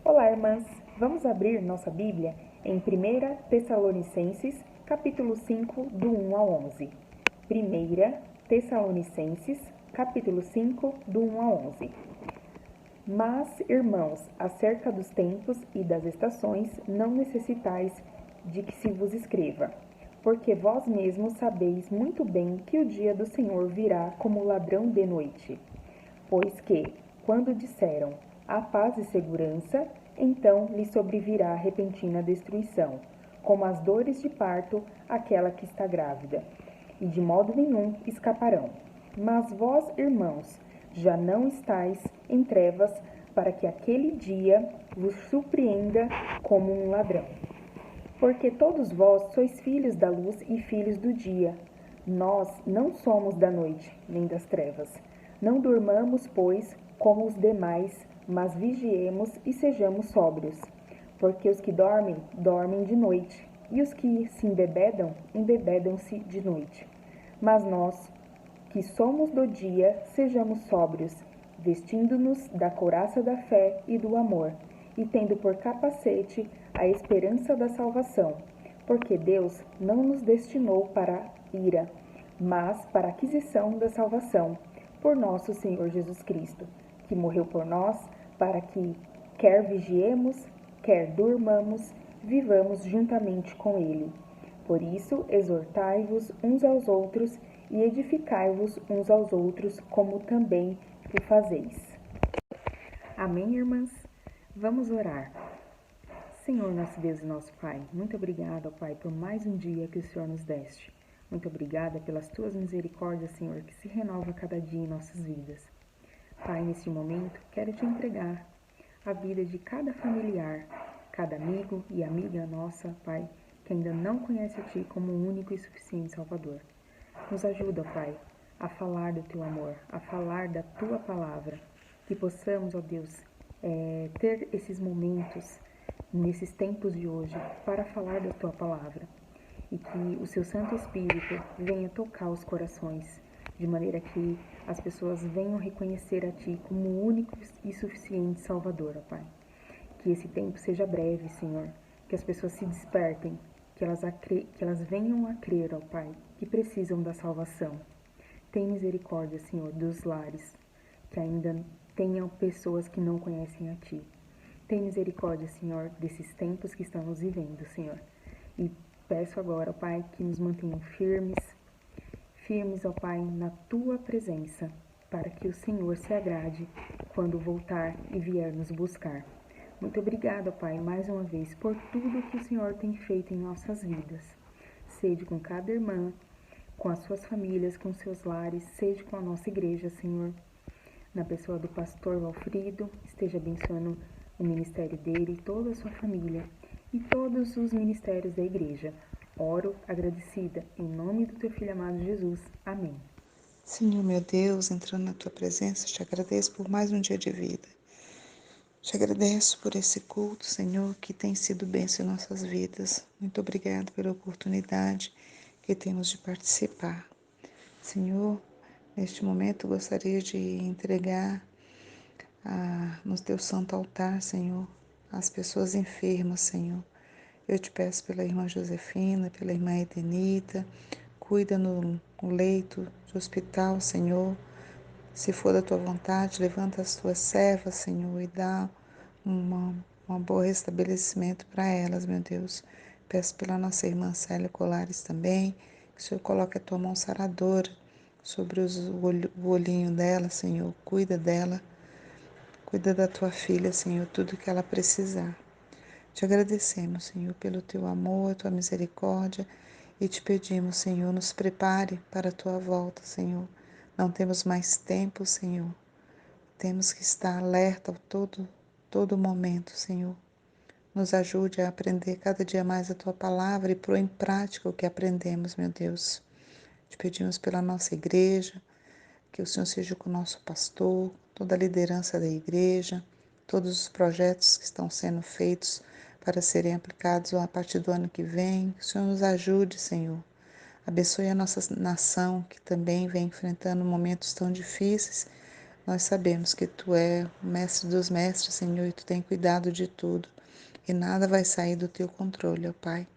Olá, irmãs! Vamos abrir nossa Bíblia em 1 Tessalonicenses, capítulo 5, do 1 ao 11. 1 Tessalonicenses, capítulo 5, do 1 ao 11. Mas, irmãos, acerca dos tempos e das estações, não necessitais de que se vos escreva, porque vós mesmos sabeis muito bem que o dia do Senhor virá como ladrão de noite. Pois que, quando disseram a paz e segurança, então lhe sobrevirá repentina destruição, como as dores de parto àquela que está grávida, e de modo nenhum escaparão. Mas vós, irmãos, já não estáis em trevas, para que aquele dia vos surpreenda como um ladrão. Porque todos vós sois filhos da luz e filhos do dia. Nós não somos da noite, nem das trevas. Não durmamos, pois, como os demais, mas vigiemos e sejamos sóbrios. Porque os que dormem, dormem de noite, e os que se embebedam, embebedam-se de noite. Mas nós, que somos do dia, sejamos sóbrios, vestindo-nos da couraça da fé e do amor, e tendo por capacete a esperança da salvação, porque Deus não nos destinou para a ira, mas para a aquisição da salvação, por nosso Senhor Jesus Cristo, que morreu por nós, para que, quer vigiemos, quer durmamos, vivamos juntamente com Ele. Por isso, exortai-vos uns aos outros e edificai-vos uns aos outros, como também o fazeis. Amém, irmãs? Vamos orar. Senhor, nosso Deus e nosso Pai, muito obrigada, Pai, por mais um dia que o Senhor nos deste. Muito obrigada pelas tuas misericórdias, Senhor, que se renova cada dia em nossas vidas. Pai, neste momento, quero te entregar a vida de cada familiar, cada amigo e amiga nossa, Pai, que ainda não conhece a Ti como o único e suficiente Salvador. Nos ajuda, Pai, a falar do Teu amor, a falar da Tua palavra, que possamos, ó Deus, ter esses momentos, nesses tempos de hoje, para falar da Tua palavra, e que o Seu Santo Espírito venha tocar os corações, de maneira que as pessoas venham reconhecer a Ti como o único e suficiente Salvador, ó Pai. Que esse tempo seja breve, Senhor, que as pessoas se despertem, que elas venham a crer, ó Pai, que precisam da salvação. Tem misericórdia, Senhor, dos lares, que ainda tenham pessoas que não conhecem a Ti. Tem misericórdia, Senhor, desses tempos que estamos vivendo, Senhor. E peço agora, ó Pai, que nos mantenham firmes, ó Pai, na Tua presença, para que o Senhor se agrade quando voltar e vier nos buscar. Muito obrigada, Pai, mais uma vez, por tudo que o Senhor tem feito em nossas vidas. Seja com cada irmã, com as suas famílias, com seus lares, seja com a nossa igreja, Senhor. Na pessoa do pastor Valfrido, esteja abençoando o ministério dele, toda a sua família e todos os ministérios da igreja. Oro agradecida, em nome do Teu Filho amado Jesus. Amém. Senhor meu Deus, entrando na Tua presença, te agradeço por mais um dia de vida. Te agradeço por esse culto, Senhor, que tem sido bênção em nossas vidas. Muito obrigado pela oportunidade que temos de participar. Senhor, neste momento gostaria de entregar no Teu santo altar, Senhor, as pessoas enfermas, Senhor. Eu te peço pela irmã Josefina, pela irmã Edenita, cuida no leito de hospital, Senhor. Se for da Tua vontade, levanta as Tuas servas, Senhor, e dá um bom restabelecimento para elas, meu Deus. Peço pela nossa irmã Célia Colares também, que o Senhor coloque a Tua mão saradora sobre o olhinho dela, Senhor. Cuida dela, cuida da Tua filha, Senhor, tudo que ela precisar. Te agradecemos, Senhor, pelo Teu amor, Tua misericórdia, e te pedimos, Senhor, nos prepare para a Tua volta, Senhor. Não temos mais tempo, Senhor. Temos que estar alerta todo momento, Senhor. Nos ajude a aprender cada dia mais a Tua palavra e pôr em prática o que aprendemos, meu Deus. Te pedimos pela nossa igreja, que o Senhor seja com o nosso pastor, toda a liderança da igreja, todos os projetos que estão sendo feitos para serem aplicados a partir do ano que vem. Que o Senhor nos ajude, Senhor. Abençoe a nossa nação, que também vem enfrentando momentos tão difíceis, Nós sabemos que Tu é o mestre dos mestres, Senhor, e Tu tem cuidado de tudo. E nada vai sair do Teu controle, ó Pai.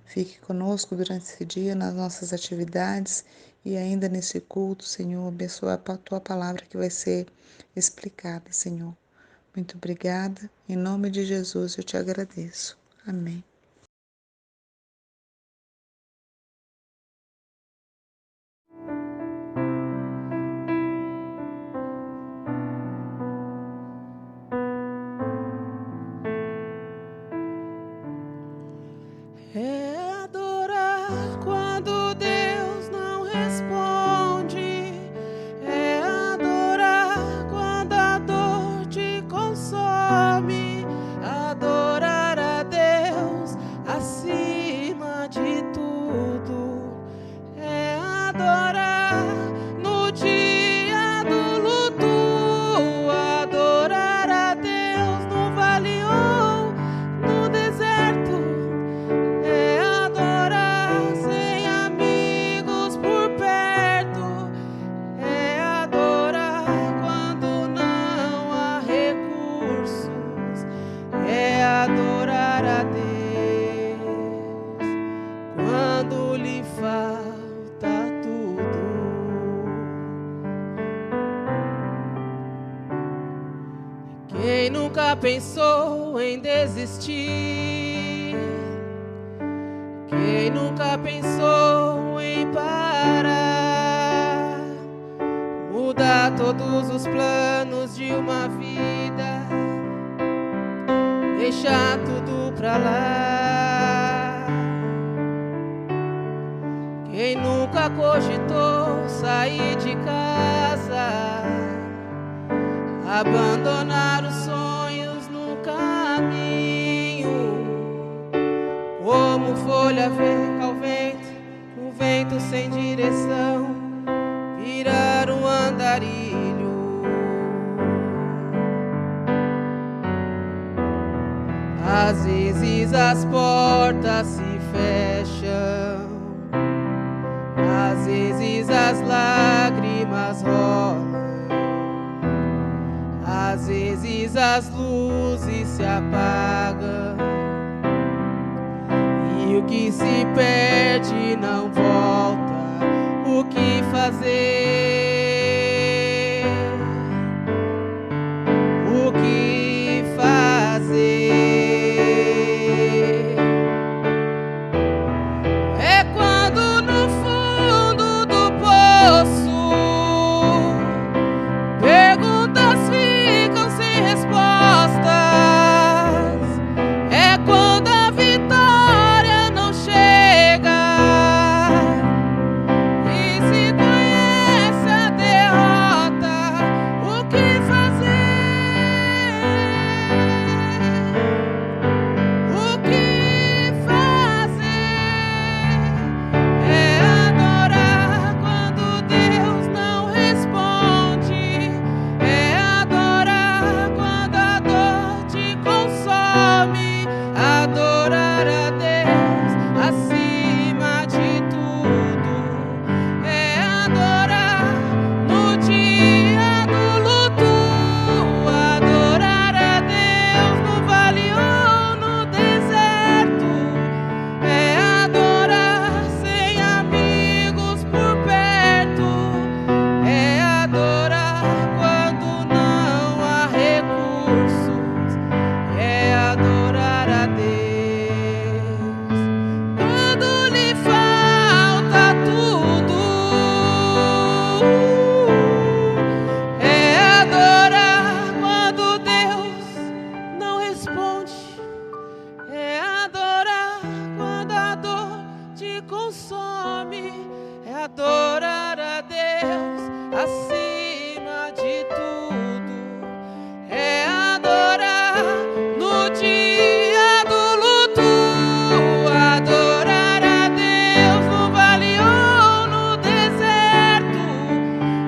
Fique conosco durante esse dia, nas nossas atividades e ainda nesse culto, Senhor. Abençoa a Tua palavra que vai ser explicada, Senhor. Muito obrigada. Em nome de Jesus eu te agradeço. Amém. É adorar quando Deus não responde. É adorar quando a dor te consome. Adorar a Deus acima de tudo. É adorar no dia do luto. Adorar a Deus no vale ou no deserto. É adorar sem amigos por perto. É adorar quando não há recursos. É adorar a Deus quando lhe falta tudo. Quem nunca pensou em desistir? Quem nunca pensou em parar? Mudar todos os planos de uma vida, deixar tudo pra lá. Quem nunca cogitou sair de casa, abandonar os sonhos no caminho, como folha ao vento, o vento sem direção, virar um andarilho. Às vezes as portas se fecham, às vezes as lágrimas rolam, às vezes as luzes se apagam. E o que se perde não volta. O que fazer? O que fazer? É quando no fundo do poço perguntas ficam sem respostas. É quando a vitória não chega e se conhece a derrota. O que fazer? O que fazer? É adorar quando Deus não responde. É adorar quando a dor te consome. Adorar a Deus acima de tudo. É adorar no dia do luto. Adorar a Deus no vale ou no deserto. É adorar sem amigos por perto. É adorar quando não há recursos. É adorar a Deus quando lhe falta tudo. É adorar quando Deus não responde. É adorar quando a dor te consome. É adorar a Deus acima de tudo. É adorar no dia do luto. Adorar a Deus no vale ou no deserto.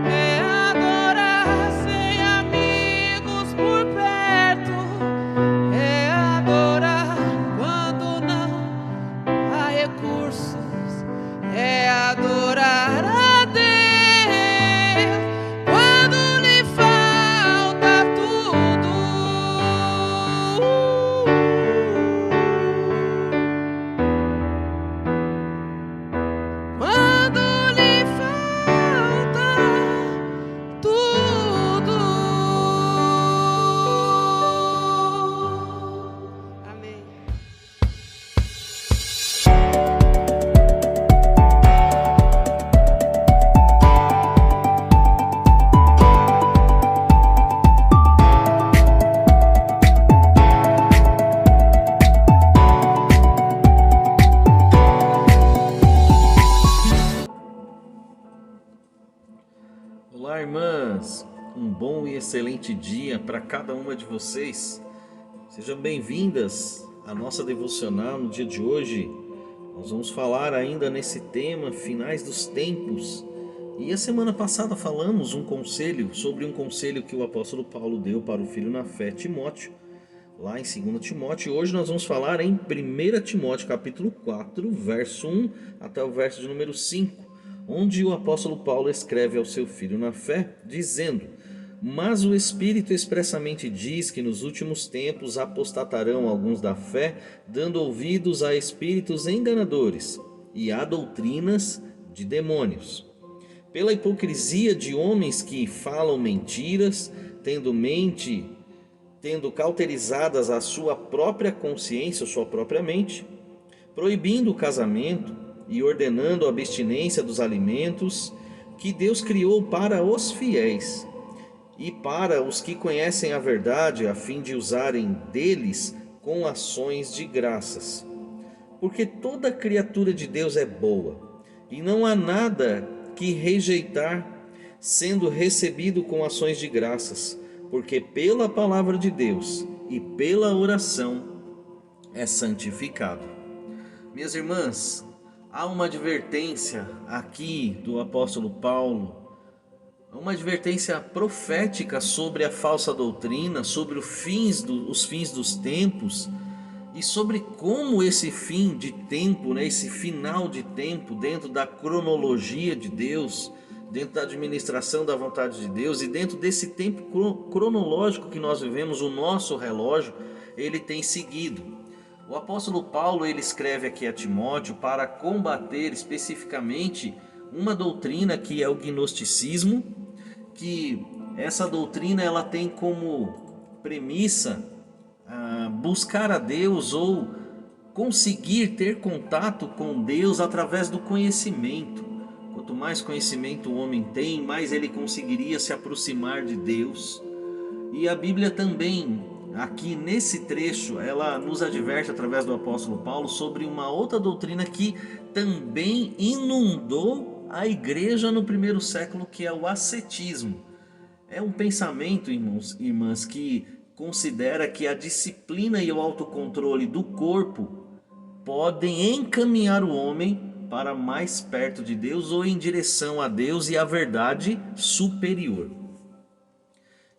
É adorar sem amigos por perto. É adorar quando não há recursos. É adorar a Deus bom e excelente dia para cada uma de vocês. Sejam bem-vindas à nossa devocional no dia de hoje. Nós vamos falar ainda nesse tema, finais dos tempos. E a semana passada falamos sobre um conselho que o apóstolo Paulo deu para o filho na fé, Timóteo, lá em 2 Timóteo. Hoje nós vamos falar em 1 Timóteo capítulo 4, verso 1 até o verso de número 5, onde o apóstolo Paulo escreve ao seu filho na fé, dizendo: mas o Espírito expressamente diz que nos últimos tempos apostatarão alguns da fé, dando ouvidos a espíritos enganadores e a doutrinas de demônios. Pela hipocrisia de homens que falam mentiras, tendo cauterizadas a sua própria consciência, sua própria mente, proibindo o casamento e ordenando a abstinência dos alimentos que Deus criou para os fiéis e para os que conhecem a verdade, a fim de usarem deles com ações de graças. Porque toda criatura de Deus é boa, e não há nada que rejeitar, sendo recebido com ações de graças, porque pela palavra de Deus e pela oração é santificado. Minhas irmãs, há uma advertência aqui do apóstolo Paulo, uma advertência profética sobre a falsa doutrina, sobre os fins dos tempos e sobre como esse fim de tempo, esse final de tempo dentro da cronologia de Deus, dentro da administração da vontade de Deus e dentro desse tempo cronológico que nós vivemos, o nosso relógio, ele tem seguido. O apóstolo Paulo, ele escreve aqui a Timóteo para combater especificamente uma doutrina que é o gnosticismo, que essa doutrina ela tem como premissa buscar a Deus ou conseguir ter contato com Deus através do conhecimento. Quanto mais conhecimento o homem tem, mais ele conseguiria se aproximar de Deus. E a Bíblia também, aqui nesse trecho, ela nos adverte através do apóstolo Paulo sobre uma outra doutrina que também inundou a igreja no primeiro século, que é o ascetismo. É um pensamento, irmãos e irmãs, que considera que a disciplina e o autocontrole do corpo podem encaminhar o homem para mais perto de Deus ou em direção a Deus e a verdade superior.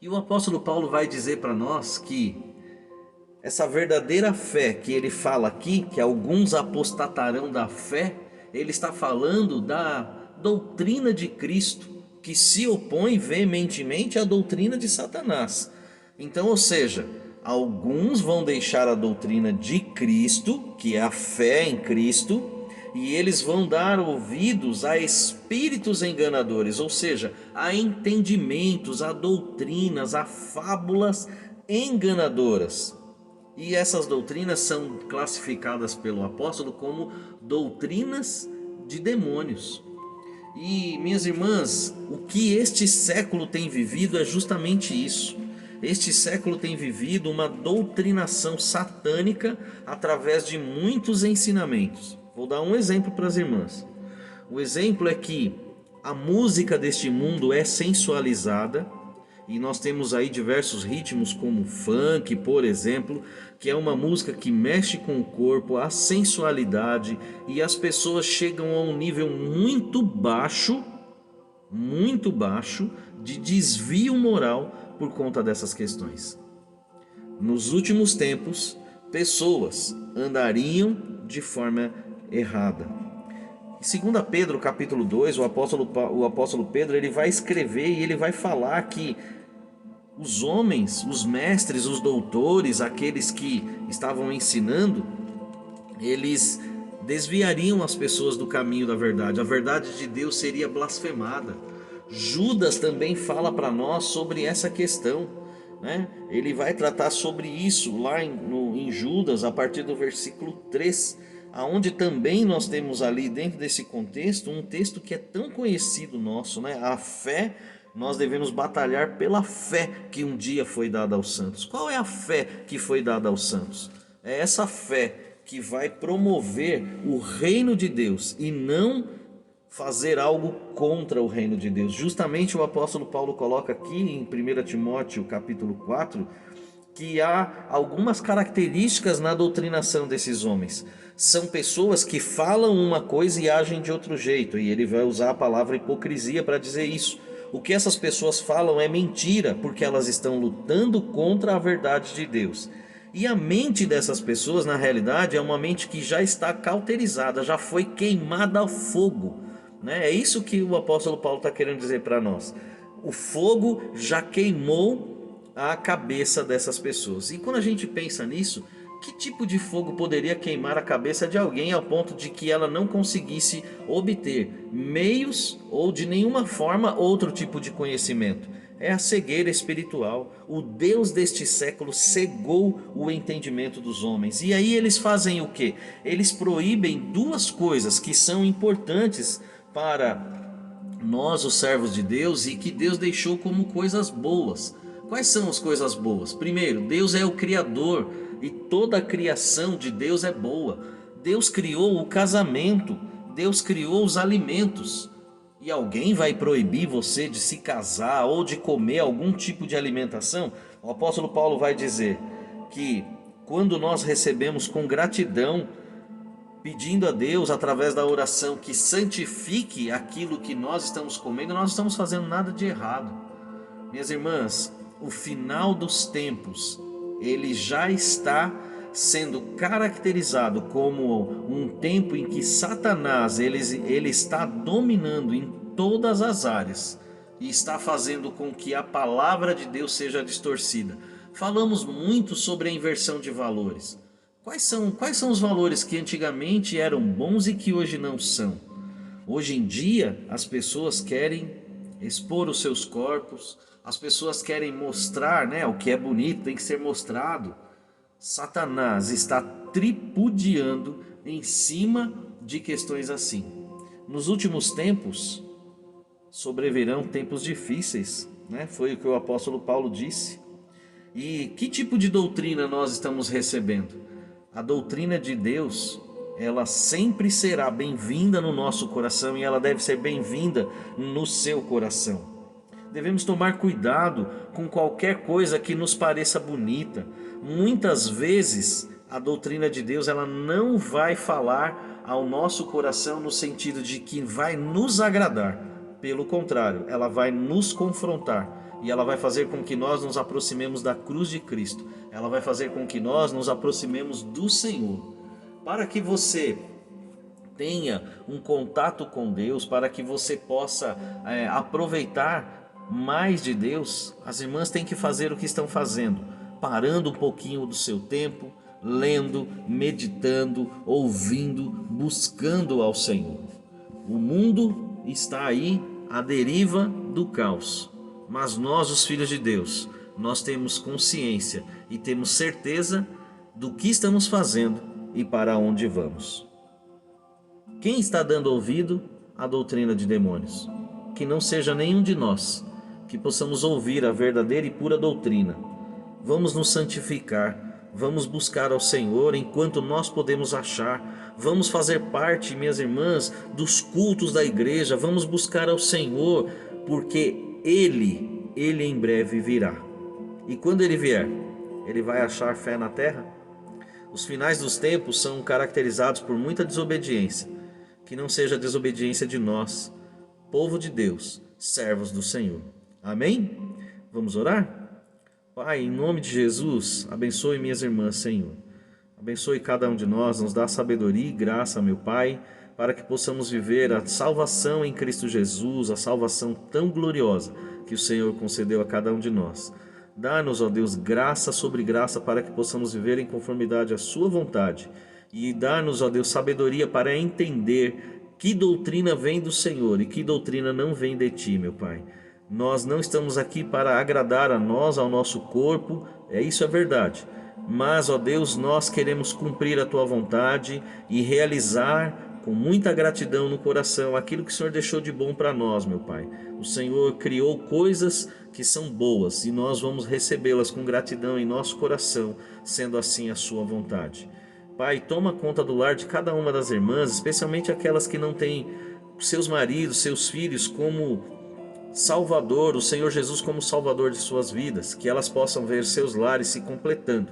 E o apóstolo Paulo vai dizer para nós que essa verdadeira fé que ele fala aqui, que alguns apostatarão da fé, ele está falando da doutrina de Cristo, que se opõe veementemente à doutrina de Satanás. Então, ou seja, alguns vão deixar a doutrina de Cristo, que é a fé em Cristo, e eles vão dar ouvidos a espíritos enganadores, ou seja, a entendimentos, a doutrinas, a fábulas enganadoras. E essas doutrinas são classificadas pelo apóstolo como doutrinas de demônios. E, minhas irmãs, o que este século tem vivido é justamente isso. Este século tem vivido uma doutrinação satânica através de muitos ensinamentos. Vou dar um exemplo para as irmãs. O exemplo é que a música deste mundo é sensualizada, e nós temos aí diversos ritmos como funk, por exemplo, que é uma música que mexe com o corpo, a sensualidade, e as pessoas chegam a um nível muito baixo de desvio moral por conta dessas questões. Nos últimos tempos, pessoas andariam de forma errada. Em 2 Pedro capítulo 2, o apóstolo Pedro ele vai escrever e ele vai falar que os homens, os mestres, os doutores, aqueles que estavam ensinando, eles desviariam as pessoas do caminho da verdade. A verdade de Deus seria blasfemada. Judas também fala para nós sobre essa questão, né? Ele vai tratar sobre isso lá em Judas, a partir do versículo 3, aonde também nós temos ali dentro desse contexto um texto que é tão conhecido nosso, né? A fé, nós devemos batalhar pela fé que um dia foi dada aos santos. Qual é a fé que foi dada aos santos? É essa fé que vai promover o reino de Deus e não fazer algo contra o reino de Deus. Justamente o apóstolo Paulo coloca aqui em 1 Timóteo capítulo 4, que há algumas características na doutrinação desses homens. São pessoas que falam uma coisa e agem de outro jeito, e ele vai usar a palavra hipocrisia para dizer isso. O que essas pessoas falam é mentira, porque elas estão lutando contra a verdade de Deus. E a mente dessas pessoas, na realidade, é uma mente que já está cauterizada, já foi queimada ao fogo, né? É isso que o apóstolo Paulo está querendo dizer para nós. O fogo já queimou a cabeça dessas pessoas. E quando a gente pensa nisso, que tipo de fogo poderia queimar a cabeça de alguém ao ponto de que ela não conseguisse obter meios ou de nenhuma forma outro tipo de conhecimento? É a cegueira espiritual. O Deus deste século cegou o entendimento dos homens. E aí eles fazem o quê? Eles proíbem duas coisas que são importantes para nós, os servos de Deus, e que Deus deixou como coisas boas. Quais são as coisas boas? Primeiro, Deus é o Criador e toda a criação de Deus é boa. Deus criou o casamento, Deus criou os alimentos. E alguém vai proibir você de se casar ou de comer algum tipo de alimentação? O apóstolo Paulo vai dizer que quando nós recebemos com gratidão, pedindo a Deus através da oração que santifique aquilo que nós estamos comendo, nós não estamos fazendo nada de errado. Minhas irmãs, o final dos tempos, ele já está sendo caracterizado como um tempo em que Satanás ele está dominando em todas as áreas e está fazendo com que a palavra de Deus seja distorcida. Falamos muito sobre a inversão de valores. Quais são os valores que antigamente eram bons e que hoje não são? Hoje em dia as pessoas querem expor os seus corpos, as pessoas querem mostrar, né, o que é bonito tem que ser mostrado. Satanás está tripudiando em cima de questões assim. Nos últimos tempos sobrevirão tempos difíceis, né? Foi o que o apóstolo Paulo disse. E que tipo de doutrina nós estamos recebendo? A doutrina de Deus, ela sempre será bem-vinda no nosso coração e ela deve ser bem-vinda no seu coração. Devemos tomar cuidado com qualquer coisa que nos pareça bonita. Muitas vezes a doutrina de Deus ela não vai falar ao nosso coração no sentido de que vai nos agradar. Pelo contrário, ela vai nos confrontar. E ela vai fazer com que nós nos aproximemos da cruz de Cristo. Ela vai fazer com que nós nos aproximemos do Senhor. Para que você tenha um contato com Deus, para que você possa aproveitar mais de Deus, as irmãs têm que fazer o que estão fazendo. Parando um pouquinho do seu tempo, lendo, meditando, ouvindo, buscando ao Senhor. O mundo está aí à deriva do caos. Mas nós, os filhos de Deus, nós temos consciência e temos certeza do que estamos fazendo e para onde vamos. Quem está dando ouvido à doutrina de demônios? Que não seja nenhum de nós, que possamos ouvir a verdadeira e pura doutrina. Vamos nos santificar, vamos buscar ao Senhor enquanto nós podemos achar. Vamos fazer parte, minhas irmãs, dos cultos da igreja. Vamos buscar ao Senhor, porque Ele em breve virá. E quando Ele vier, Ele vai achar fé na terra? Os finais dos tempos são caracterizados por muita desobediência. Que não seja a desobediência de nós, povo de Deus, servos do Senhor. Amém? Vamos orar? Pai, em nome de Jesus, abençoe minhas irmãs, Senhor. Abençoe cada um de nós, nos dá sabedoria e graça, meu Pai, para que possamos viver a salvação em Cristo Jesus, a salvação tão gloriosa que o Senhor concedeu a cada um de nós. Dá-nos, ó Deus, graça sobre graça para que possamos viver em conformidade à sua vontade. E dá-nos, ó Deus, sabedoria para entender que doutrina vem do Senhor e que doutrina não vem de Ti, meu Pai. Nós não estamos aqui para agradar a nós, ao nosso corpo, isso é verdade. Mas, ó Deus, nós queremos cumprir a Tua vontade e realizar com muita gratidão no coração aquilo que o Senhor deixou de bom para nós, meu Pai. O Senhor criou coisas que são boas e nós vamos recebê-las com gratidão em nosso coração, sendo assim a Sua vontade. Pai, toma conta do lar de cada uma das irmãs, especialmente aquelas que não têm seus maridos, seus filhos como Salvador, o Senhor Jesus como Salvador de suas vidas, que elas possam ver seus lares se completando,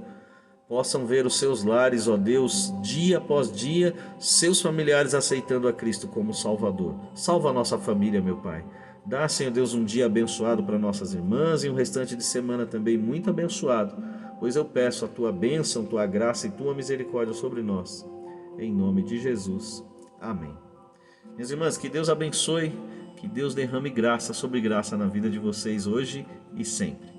possam ver os seus lares, ó Deus, dia após dia, seus familiares aceitando a Cristo como Salvador. Salva a nossa família, meu Pai. Dá, Senhor Deus, um dia abençoado para nossas irmãs e um restante de semana também muito abençoado, pois eu peço a Tua bênção, Tua graça e Tua misericórdia sobre nós. Em nome de Jesus. Amém. Minhas irmãs, que Deus abençoe, que Deus derrame graça sobre graça na vida de vocês hoje e sempre.